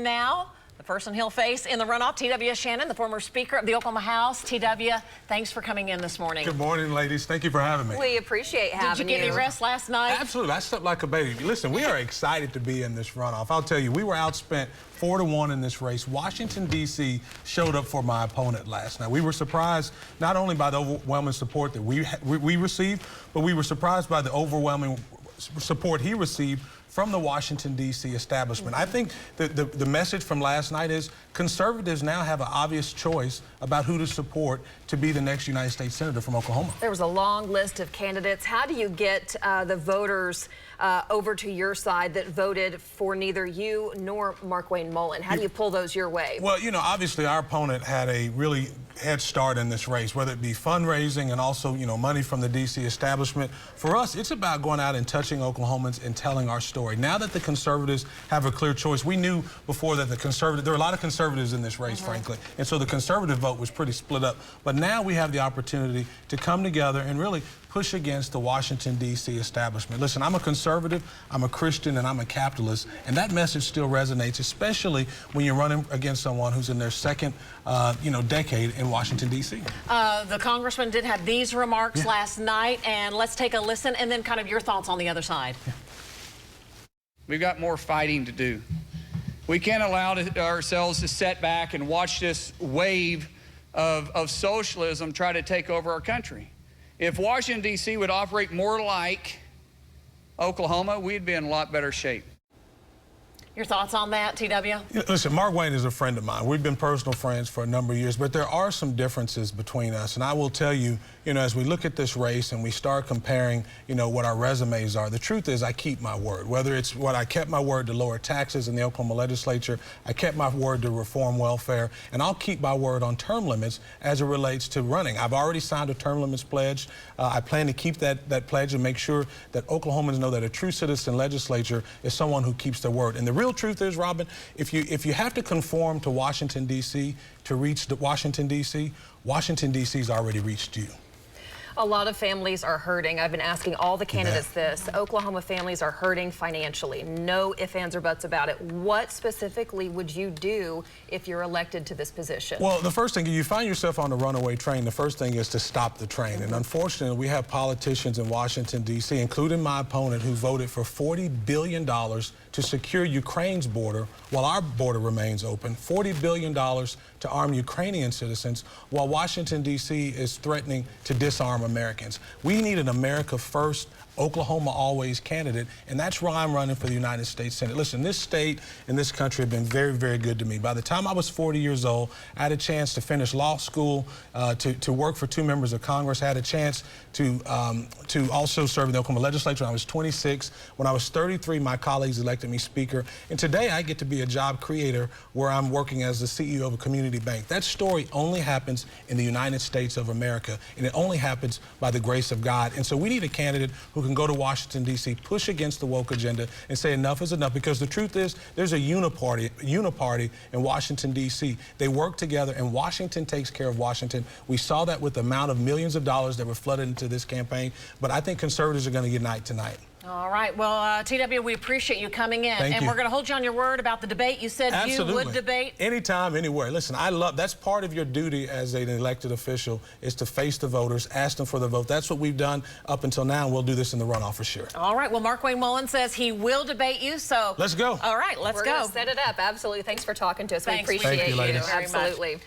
Now, the person he'll face in the runoff, T.W. Shannon, the former Speaker of the Oklahoma House. T.W., thanks for coming in this morning. Good morning, ladies. Thank you for having me. We appreciate having you. Did you get any rest last night? Absolutely. I slept like a baby. Listen, we are excited to be in this runoff. I'll tell you, we were outspent 4-1 in this race. Washington, D.C. showed up for my opponent last night. We were surprised not only by the overwhelming support that we received, but we were surprised by the overwhelming support he received from the Washington, D.C. establishment. I think the message from last night is conservatives now have an obvious choice about who to support to be the next United States Senator from Oklahoma. There was a long list of candidates. How do you get the voters over to your side that voted for neither you nor Markwayne Mullin? How do you pull those your way? Well, you know, obviously our opponent had a really head start in this race, whether it be fundraising and also, you know, money from the D.C. establishment. For us, it's about going out and touching Oklahomans and telling our story. Now that the conservatives have a clear choice, we knew before that there were a lot of conservatives in this race, frankly, and so the conservative vote was pretty split up. But now we have the opportunity to come together and really push against the Washington, D.C. establishment. Listen, I'm a conservative, I'm a Christian, and I'm a capitalist, and that message still resonates, especially when you're running against someone who's in their second, decade in Washington, D.C. The congressman did have these remarks last night, and let's take a listen, and then kind of your thoughts on the other side. We've got more fighting to do. We can't allow ourselves to sit back and watch this wave of socialism try to take over our country. If Washington, D.C. would operate more like Oklahoma, we'd be in a lot better shape. Your thoughts on that, T.W.? Listen, Markwayne is a friend of mine. We've been personal friends for a number of years, but there are some differences between us. And I will tell you, as we look at this race and we start comparing, what our resumes are, the truth is I keep my word. Whether it's what I kept my word to lower taxes in the Oklahoma legislature, I kept my word to reform welfare, and I'll keep my word on term limits as it relates to running. I've already signed a term limits pledge. I plan to keep that pledge and make sure that Oklahomans know that a true citizen legislature is someone who keeps their word. And the real truth is, Robin, if you have to conform to Washington, D.C. to reach Washington, D.C., Washington, D.C.'s already reached you. A lot of families are hurting. I've been asking all the candidates this. Oklahoma families are hurting financially. No ifs, ands, or buts about it. What specifically would you do if you're elected to this position? Well, the first thing, you find yourself on a runaway train, the first thing is to stop the train. And unfortunately, we have politicians in Washington, D.C., including my opponent, who voted for $40 billion to secure Ukraine's border while our border remains open, $40 billion to arm Ukrainian citizens, while Washington, D.C. is threatening to disarm Americans. We need an America First, Oklahoma Always candidate, and that's why I'm running for the United States Senate. Listen, this state and this country have been very, very good to me. By the time I was 40 years old, I had a chance to finish law school, to work for 2 members of Congress. I had a chance to also serve in the Oklahoma legislature when I was 26. When I was 33, my colleagues elected me Speaker. And today I get to be a job creator where I'm working as the CEO of a community bank. That story only happens in the United States of America, and it only happens by the grace of God. And so we need a candidate who can go to Washington, D.C., push against the woke agenda and say enough is enough, because the truth is there's a uniparty in Washington, D.C. They work together, and Washington takes care of Washington. We saw that with the amount of millions of dollars that were flooded into this campaign, but I think conservatives are going to unite tonight. All right. Well, T.W., we appreciate you coming in. Thank you. We're going to hold you on your word about the debate. You said Absolutely. You would debate. Anytime, anywhere. Listen, that's part of your duty as an elected official, is to face the voters, ask them for the vote. That's what we've done up until now, and we'll do this in the runoff for sure. All right. Well, Markwayne Mullin says he will debate you, so let's go. All right, let's go. We're going to set it up. Absolutely. Thanks for talking to us. Thanks. We appreciate you, ladies. Absolutely.